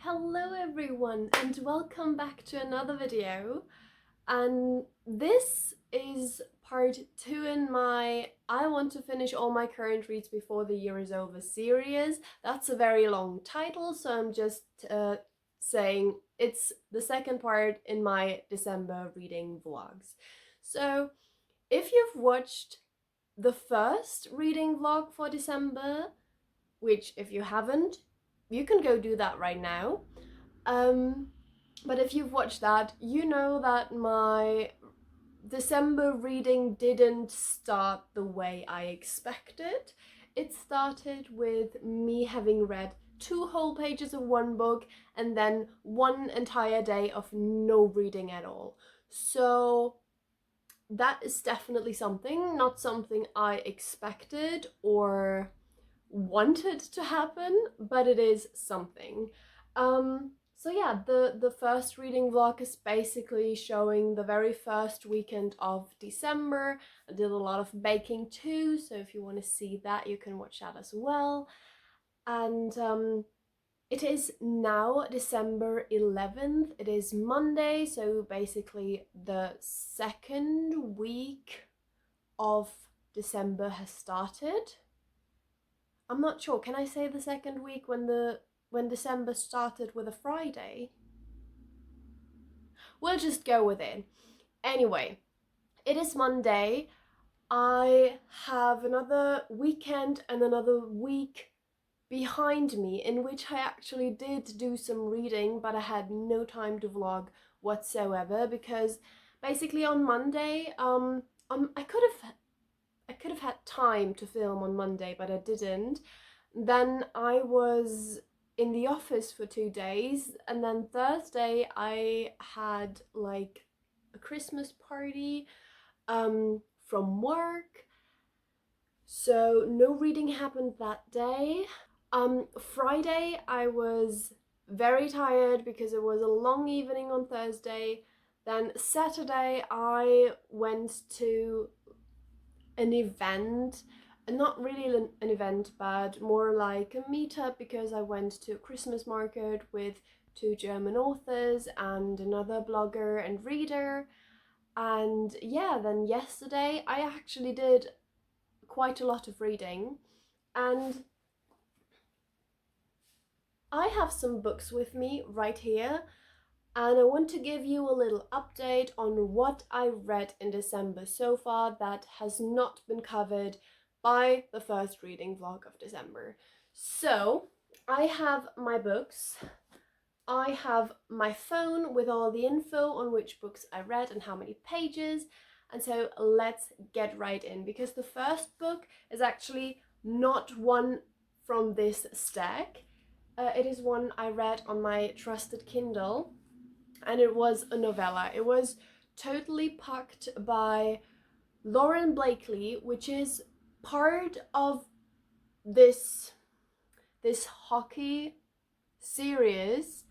Hello everyone and welcome back to another video, and this is part 2 in my I want to finish all my current reads before the year is over series. That's a very long title, so I'm just saying it's the second part in my December reading vlogs. So if you've watched the first reading vlog for December, which if you haven't, you can go do that right now. But if you've watched that, you know that my December reading didn't start the way I expected. It started with me having read 2 whole pages of one book and then 1 entire day of no reading at all. So that is definitely not something I expected or wanted to happen, but it is something. So yeah, the first reading vlog is basically showing the very first weekend of December. I did a lot of baking too, so if you want to see that, you can watch that as well. And it is now December 11th. It is Monday, so basically the second week of December has started. I'm not sure. Can I say the second week when December started with a Friday? We'll just go with it. Anyway, it is Monday. I have another weekend and another week behind me in which I actually did do some reading, but I had no time to vlog whatsoever because basically on Monday, I could have had time to film on Monday, but I didn't. Then I was in the office for 2 days, and then Thursday I had like a Christmas party from work. So no reading happened that day. Friday I was very tired because it was a long evening on Thursday. Then Saturday I went to an event, not really an event, but more like a meetup, because I went to a Christmas market with 2 German authors and another blogger and reader. And yeah, then yesterday I actually did quite a lot of reading, and I have some books with me right here, and I want to give you a little update on what I read in December so far that has not been covered by the first reading vlog of December. So I have my books, I have my phone with all the info on which books I read and how many pages, and so let's get right in, because the first book is actually not one from this stack. It is one I read on my trusted Kindle, and it was a novella. It was Totally Pucked by Lauren Blakely, which is part of this hockey series.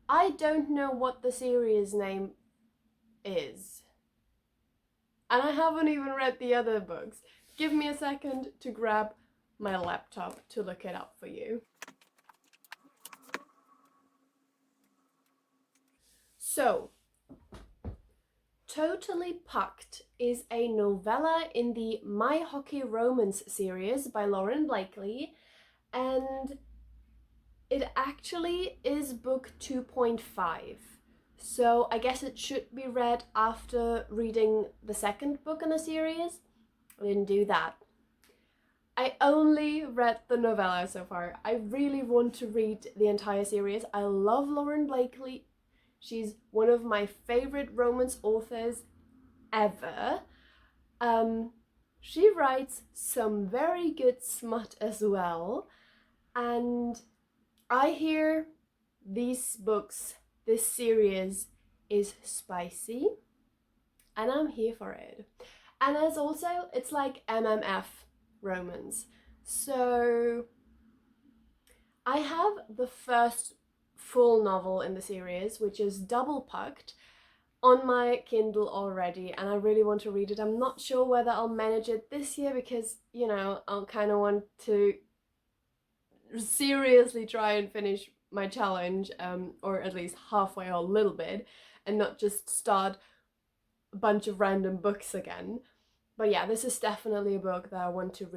I don't know what the series name is, and I haven't even read the other books. Give me a second to grab my laptop to look it up for you. So, Totally Pucked is a novella in the My Hockey Romance series by Lauren Blakely, and it actually is book 2.5. So I guess it should be read after reading the second book in the series. I didn't do that. I only read the novella so far. I really want to read the entire series. I love Lauren Blakely. She's one of my favorite romance authors ever. She writes some very good smut as well, and I hear these books, this series is spicy, and I'm here for it. And it's like MMF romance. So I have the first full novel in the series, which is Double Pucked, on my Kindle already, and I really want to read it. I'm not sure whether I'll manage it this year because, you know, I'll kind of want to seriously try and finish my challenge, or at least halfway or a little bit, and not just start a bunch of random books again. But yeah, this is definitely a book that I want to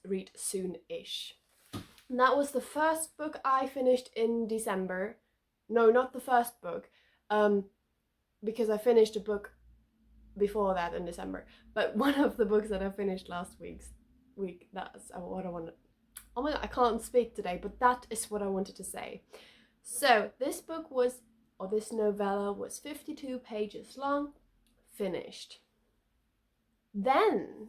read soon-ish. And that was the first book I finished in December. No, not the first book, because I finished a book before that in December. But one of the books that I finished last week. That's what I wanted. Oh my god, I can't speak today, but that is what I wanted to say. So this book was, or this novella was 52 pages long, finished. Then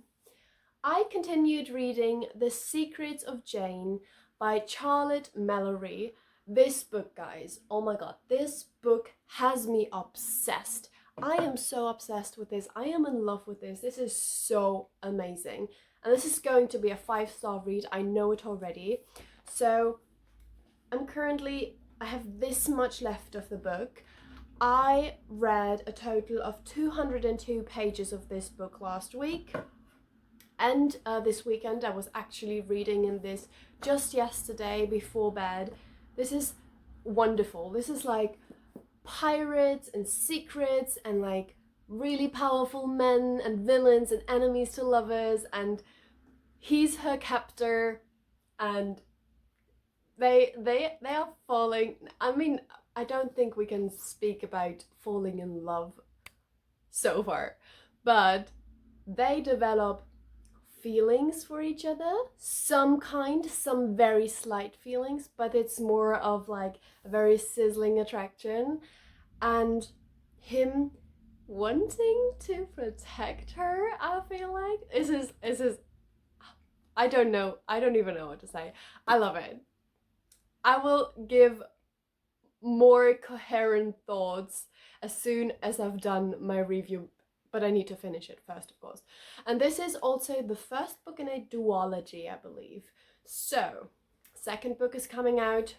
I continued reading The Secrets of Jane by Charlotte Mallory. This book, guys, oh my god, this book has me obsessed. I am so obsessed with this. I am in love with this. This is so amazing. And this is going to be a 5-star read. I know it already. So I have this much left of the book. I read a total of 202 pages of this book last week. And this weekend I was actually reading in this just yesterday before bed. This is wonderful. This is like pirates and secrets and like really powerful men and villains and enemies to lovers, and he's her captor, and they are falling. I mean, I don't think we can speak about falling in love so far, but they develop feelings for each other, some very slight feelings, but it's more of like a very sizzling attraction, and him wanting to protect her. I feel like this is I don't even know what to say. I love it. I will give more coherent thoughts as soon as I've done my review, but I need to finish it first, of course. And this is also the first book in a duology, I believe. So, second book is coming out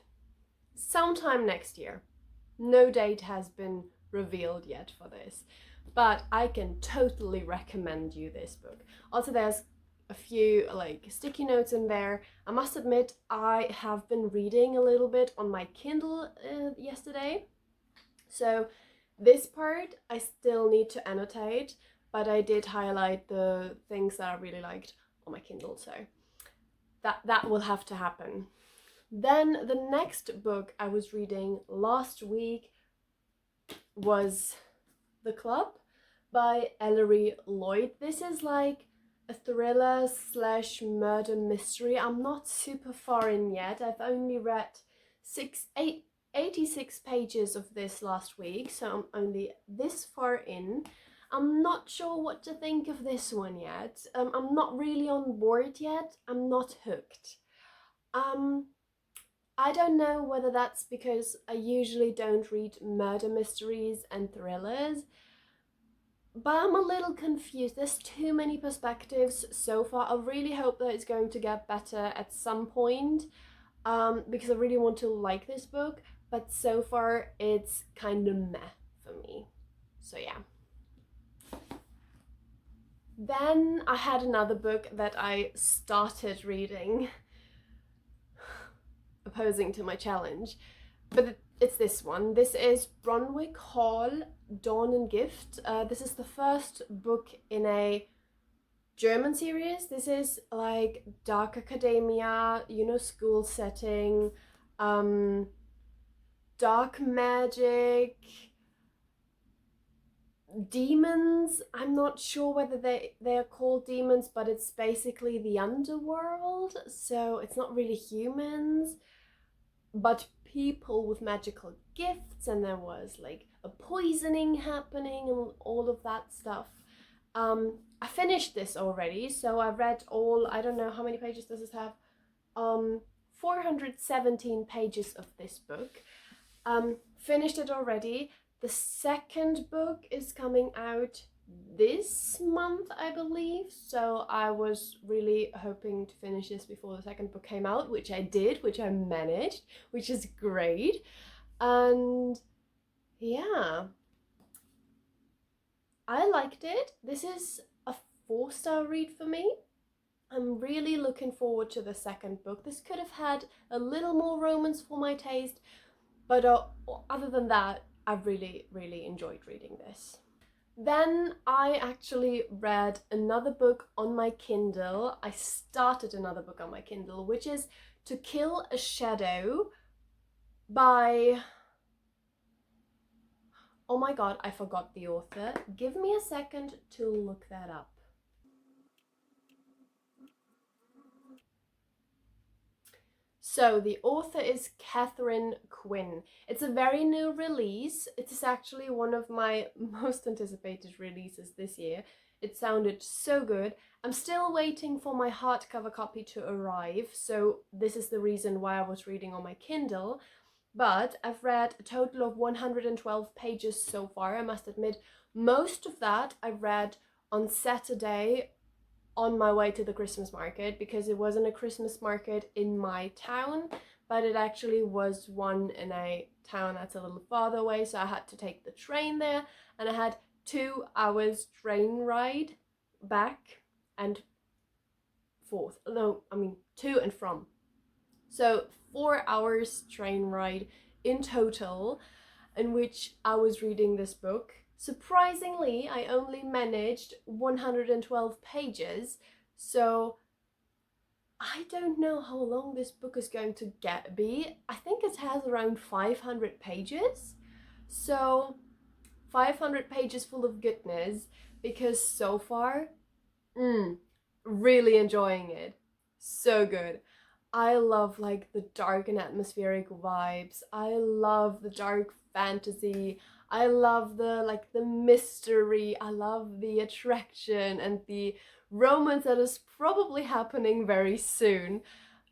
sometime next year. No date has been revealed yet for this, but I can totally recommend you this book. Also, there's a few like sticky notes in there. I must admit, I have been reading a little bit on my Kindle yesterday, so this part I still need to annotate, but I did highlight the things that I really liked on my Kindle, so that will have to happen. Then the next book I was reading last week was The Club by Ellery Lloyd. This is like a thriller slash murder mystery. I'm not super far in yet. I've only read 86 pages of this last week, so I'm only this far in. I'm not sure what to think of this one yet. I'm not really on board yet. I'm not hooked. I don't know whether that's because I usually don't read murder mysteries and thrillers, but I'm a little confused. There's too many perspectives so far. I really hope that it's going to get better at some point, because I really want to like this book, but so far it's kind of meh for me. So yeah. Then I had another book that I started reading, opposing to my challenge, but it's this one. This is Bronwick Hall, Dawn and Gift. This is the first book in a German series. This is like dark academia, school setting, dark magic, demons. I'm not sure whether they are called demons, but it's basically the underworld, so it's not really humans, but people with magical gifts, and there was like a poisoning happening and all of that stuff. I finished this already, so I read all, I don't know how many pages does this have, 417 pages of this book. Finished it already. The second book is coming out this month, I believe, so I was really hoping to finish this before the second book came out, which I did, which I managed, which is great. And yeah, I liked it. This is a 4-star read for me. I'm really looking forward to the second book. This could have had a little more romance for my taste, But other than that, I really enjoyed reading this. Then I actually read another book on my Kindle. I started another book on my Kindle, which is To Kill a Shadow by... Oh my god, I forgot the author. Give me a second to look that up. So the author is Catherine Quinn. It's a very new release. It is actually one of my most anticipated releases this year. It sounded so good. I'm still waiting for my hardcover copy to arrive, so this is the reason why I was reading on my Kindle. But I've read a total of 112 pages so far, I must admit. Most of that I read on Saturday on my way to the Christmas market, because it wasn't a Christmas market in my town, but it actually was one in a town that's a little farther away, so I had to take the train there, and I had 2 hours train ride back and forth. No, I mean to and from. So 4 hours train ride in total, in which I was reading this book. Surprisingly, I only managed 112 pages, so I don't know how long this book is going to be. I think it has around 500 pages, so 500 pages full of goodness, because so far, really enjoying it. So good. I love like the dark and atmospheric vibes. I love the dark fantasy. I love the mystery. I love the attraction and the romance that is probably happening very soon.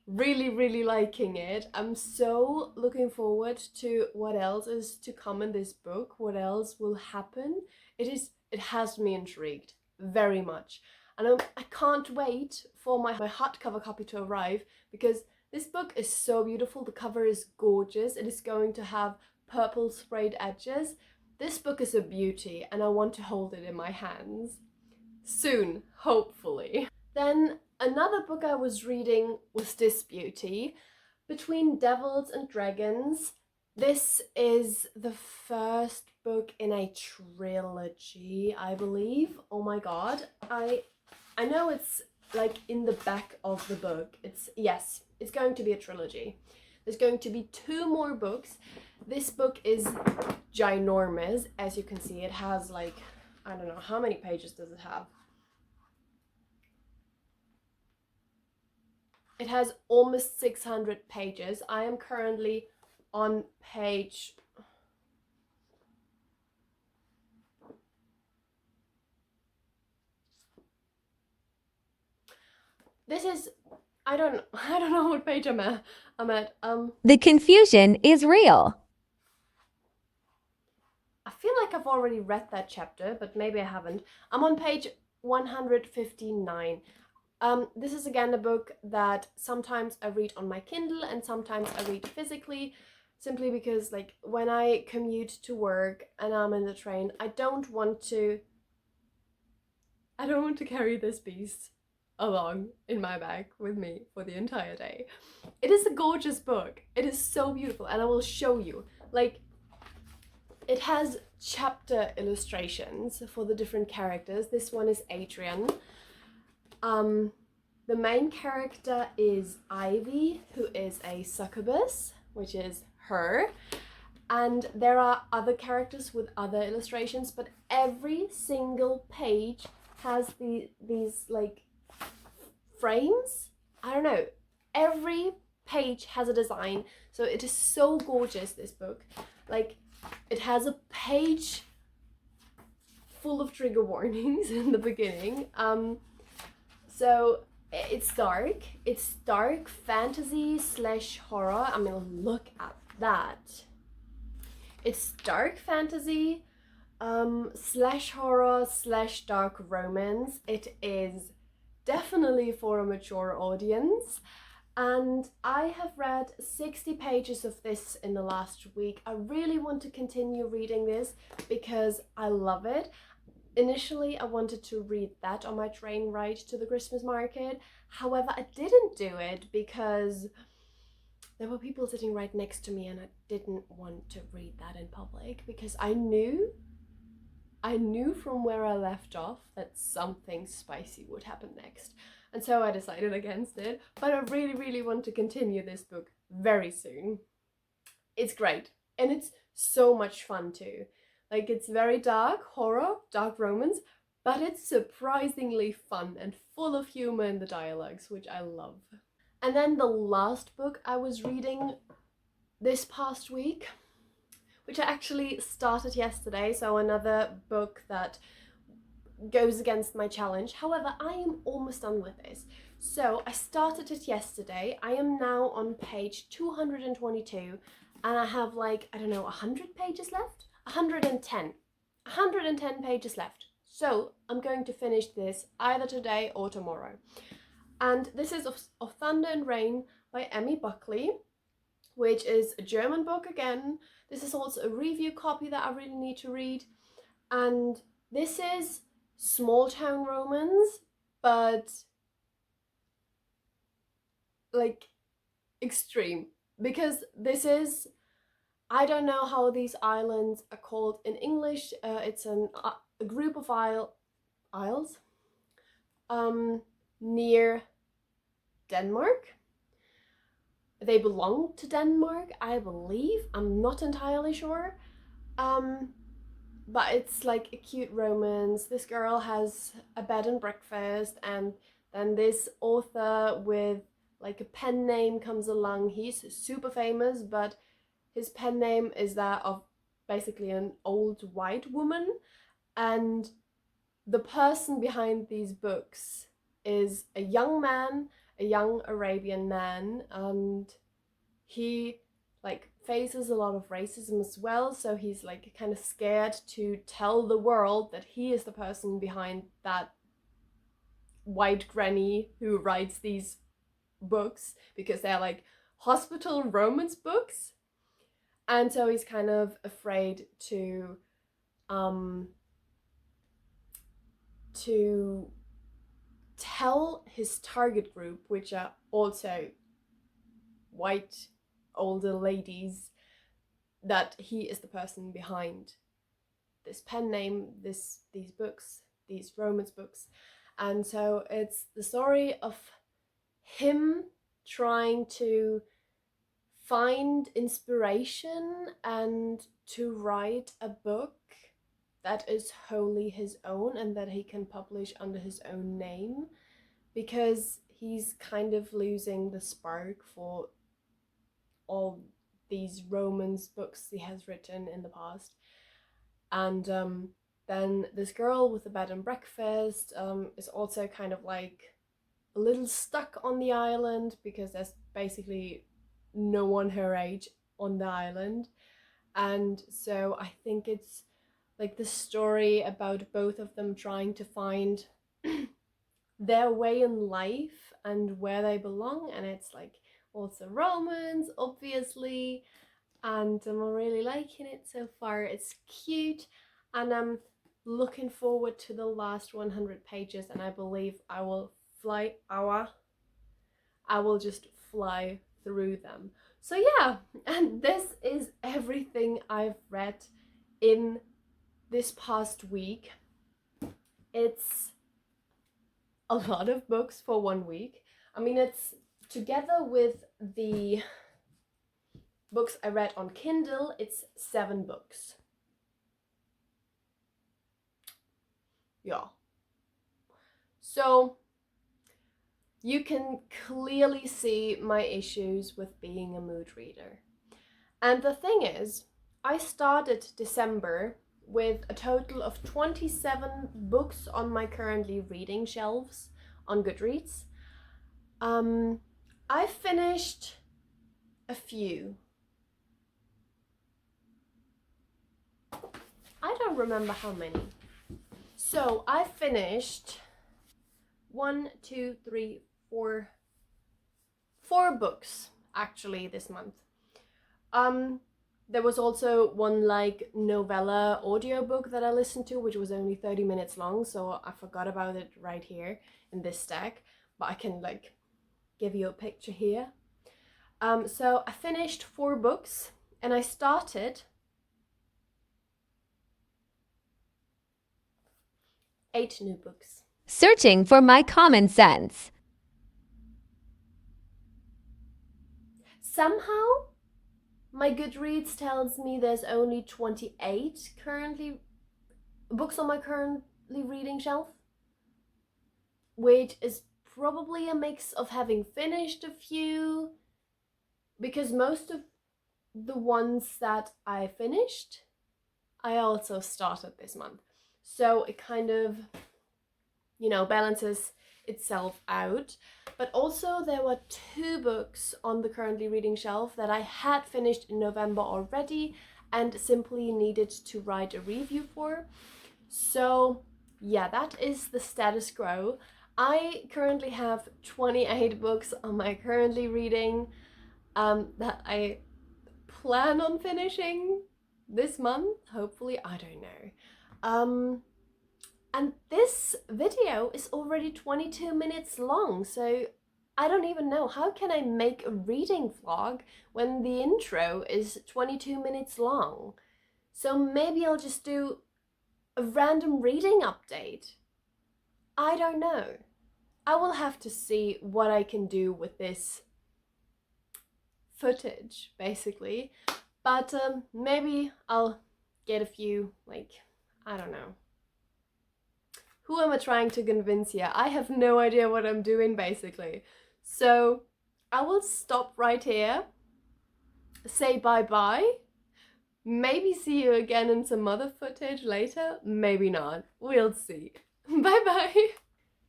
Really liking it. I'm so looking forward to what else is to come in this book, what else will happen. It has me intrigued very much. And I can't wait for my hardcover copy to arrive, because this book is so beautiful. The cover is gorgeous. It is going to have purple sprayed edges. This book is a beauty, and I want to hold it in my hands soon, hopefully. Then another book I was reading was this beauty, Between Devils and Dragons. This is the first book in a trilogy, I believe. Oh my god. I know it's like in the back of the book. Yes, it's going to be a trilogy. There's going to be 2 more books. This book is ginormous. As you can see, it has like, I don't know, how many pages does it have? It has almost 600 pages. I am currently on page... This is... I don't know what page I'm at. The confusion is real. I feel like I've already read that chapter, but maybe I haven't. I'm on page 159. This is again a book that sometimes I read on my Kindle and sometimes I read physically, simply because like when I commute to work and I'm in the train, I don't want to carry this beast along in my bag with me for the entire day. It is a gorgeous book. It is so beautiful, and I will show you. Like, it has chapter illustrations for the different characters. This one is Adrian. The main character is Ivy, who is a succubus, which is her. And there are other characters with other illustrations, but every single page has these like frames. I don't know. Every page has a design, so it is so gorgeous, this book. Like, it has a page full of trigger warnings in the beginning. So it's dark fantasy / horror. I mean, look at that. It's dark fantasy / horror / dark romance. It is definitely for a mature audience, and I have read 60 pages of this in the last week. I really want to continue reading this because I love it. Initially, I wanted to read that on my train ride to the Christmas market. However, I didn't do it because there were people sitting right next to me, and I didn't want to read that in public because I knew from where I left off that something spicy would happen next. And so I decided against it. But I really, really want to continue this book very soon. It's great. And it's so much fun too. Like, it's very dark horror, dark romance, but it's surprisingly fun and full of humor in the dialogues, which I love. And then the last book I was reading this past week, which I actually started yesterday, so another book that goes against my challenge. However, I am almost done with this. So I started it yesterday. I am now on page 222, and I have like, I don't know, 100 pages left? 110. 110 pages left. So I'm going to finish this either today or tomorrow. And this is of Thunder and Rain by Emmy Buckley, which is a German book again. This is also a review copy that I really need to read. And this is small town romance, but like extreme, because this is, I don't know how these islands are called in English. It's a group of isles near Denmark. They belong to Denmark, I believe. I'm not entirely sure. But it's like a cute romance. This girl has a bed and breakfast, and then this author with like a pen name comes along. He's super famous, but his pen name is that of basically an old white woman. And the person behind these books is a young man, a young Arabian man, and he like faces a lot of racism as well, so he's like kind of scared to tell the world that he is the person behind that white granny who writes these books, because they're like hospital romance books. And so he's kind of afraid to tell his target group, which are also white older ladies, that he is the person behind this pen name, these books, these romance books. And so it's the story of him trying to find inspiration and to write a book that is wholly his own and that he can publish under his own name, because he's kind of losing the spark for all these romance books he has written in the past. And then this girl with the bed and breakfast is also kind of like a little stuck on the island, because there's basically no one her age on the island. And so I think it's like the story about both of them trying to find their way in life and where they belong. And it's like also romance, obviously, and I'm really liking it so far. It's cute, and I'm looking forward to the last 100 pages, and I believe I will just fly through them. So yeah, and this is everything I've read in this past week. It's a lot of books for 1 week. I mean, it's together with the books I read on Kindle, it's 7 books. Yeah. So you can clearly see my issues with being a mood reader. And the thing is, I started December with a total of 27 books on my currently reading shelves on Goodreads. I finished a few. I don't remember how many. So I finished 4 books actually this month. There was also one like novella audiobook that I listened to, which was only 30 minutes long, so I forgot about it right here in this stack, but I can like give you a picture here. So I finished 4 books and I started 8 new books. Searching for my common sense. Somehow, my Goodreads tells me there's only 28 books on my currently reading shelf, which is probably a mix of having finished a few, because most of the ones that I finished, I also started this month. So it kind of, balances itself out. But also there were 2 books on the currently reading shelf that I had finished in November already and simply needed to write a review for. So yeah, that is the status quo. I currently have 28 books on my currently reading that I plan on finishing this month, hopefully, I don't know. And this video is already 22 minutes long, so I don't even know, how can I make a reading vlog when the intro is 22 minutes long? So maybe I'll just do a random reading update. I don't know. I will have to see what I can do with this footage, basically. But maybe I'll get a few, I don't know. Who am I trying to convince here? I have no idea what I'm doing, basically. So I will stop right here, say bye-bye, maybe see you again in some other footage later, maybe not. We'll see. Bye-bye.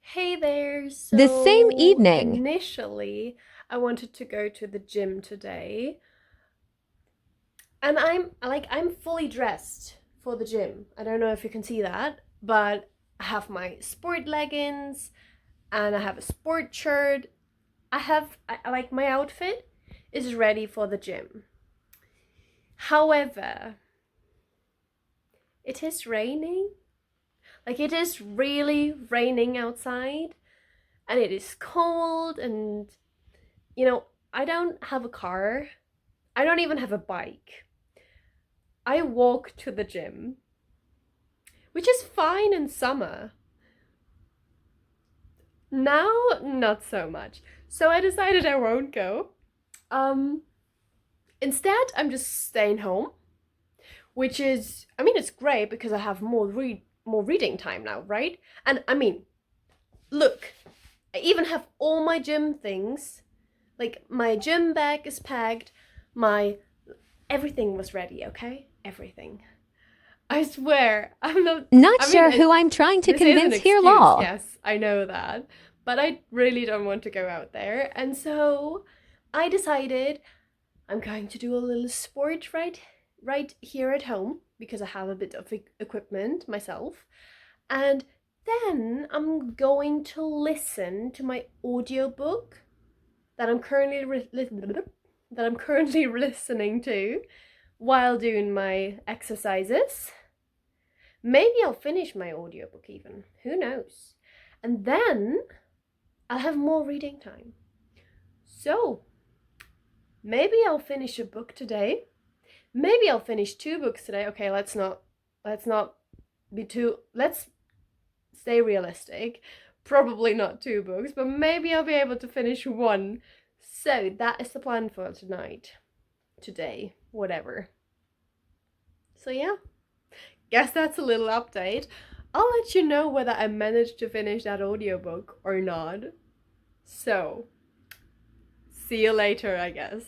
Hey there. So The same evening. Initially, I wanted to go to the gym today. And I'm fully dressed for the gym. I don't know if you can see that, but I have my sport leggings and I have a sport shirt. My outfit is ready for the gym. However, it is raining. It is really raining outside and it is cold and, I don't have a car. I don't even have a bike. I walk to the gym, which is fine in summer. Now, not so much. So I decided I won't go. Instead, I'm just staying home, which is, it's great because I have more reading time now, right? And look, I even have all my gym things. My gym bag is packed, everything was ready, okay? Everything. I swear, I'm not sure who I'm trying to convince here, lol. Yes, I know that. But I really don't want to go out there. And so I decided I'm going to do a little sport right here at home because I have a bit of equipment myself. And then I'm going to listen to my audiobook that I'm currently listening to while doing my exercises. Maybe I'll finish my audiobook even, who knows? And then I'll have more reading time. So maybe I'll finish a book today. Maybe I'll finish 2 books today. Okay, let's stay realistic. Probably not 2 books, but maybe I'll be able to finish 1. So that is the plan for today, whatever. So yeah, guess that's a little update. I'll let you know whether I managed to finish that audiobook or not. So, see you later, I guess.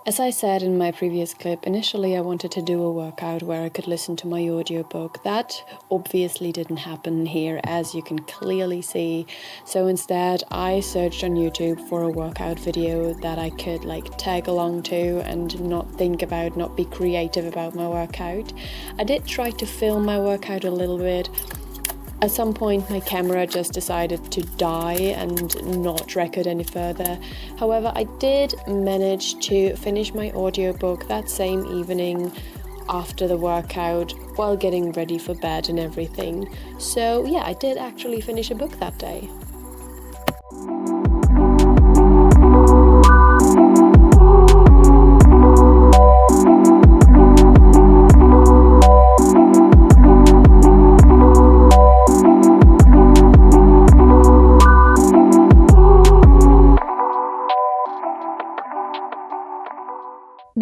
As I said in my previous clip, initially I wanted to do a workout where I could listen to my audiobook. That obviously didn't happen here, as you can clearly see. So instead I searched on YouTube for a workout video that I could tag along to and not be creative about my workout. I did try to film my workout a little bit. At some point my camera just decided to die and not record any further. However, I did manage to finish my audiobook that same evening after the workout while getting ready for bed and everything. So yeah, I did actually finish a book that day.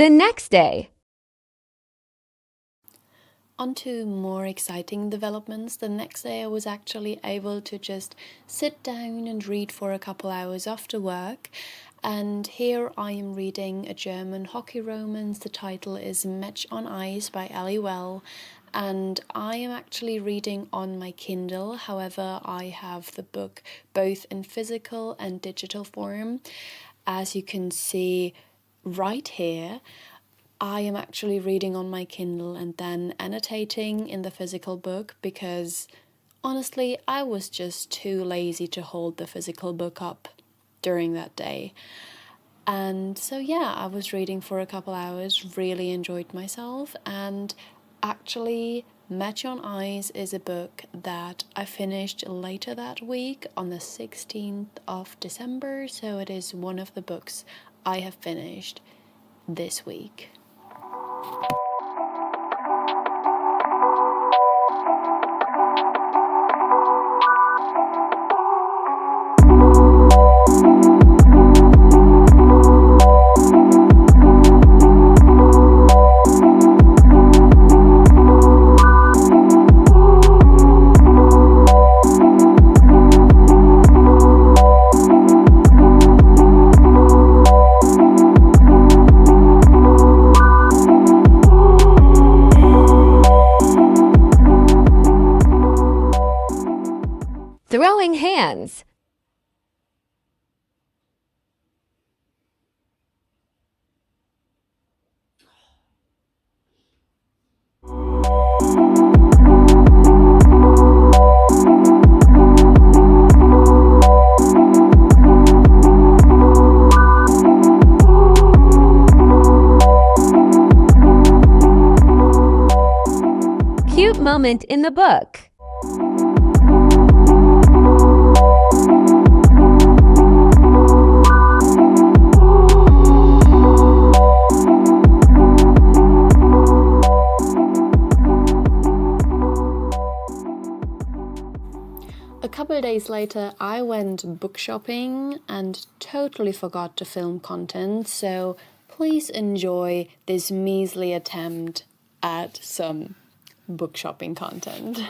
The next day. On to more exciting developments. The next day I was actually able to just sit down and read for a couple hours after work. And here I am reading a German hockey romance. The title is Match on Ice by Ellie Well. And I am actually reading on my Kindle. However, I have the book both in physical and digital form. As you can see right here, I am actually reading on my Kindle and then annotating in the physical book because honestly, I was just too lazy to hold the physical book up during that day. And so yeah, I was reading for a couple hours, really enjoyed myself, and actually Match on Ice is a book that I finished later that week on the 16th of December, so it is one of the books I have finished this week. Throwing hands. Cute moment in the book. A couple days later, I went book shopping and totally forgot to film content, so please enjoy this measly attempt at some book shopping content.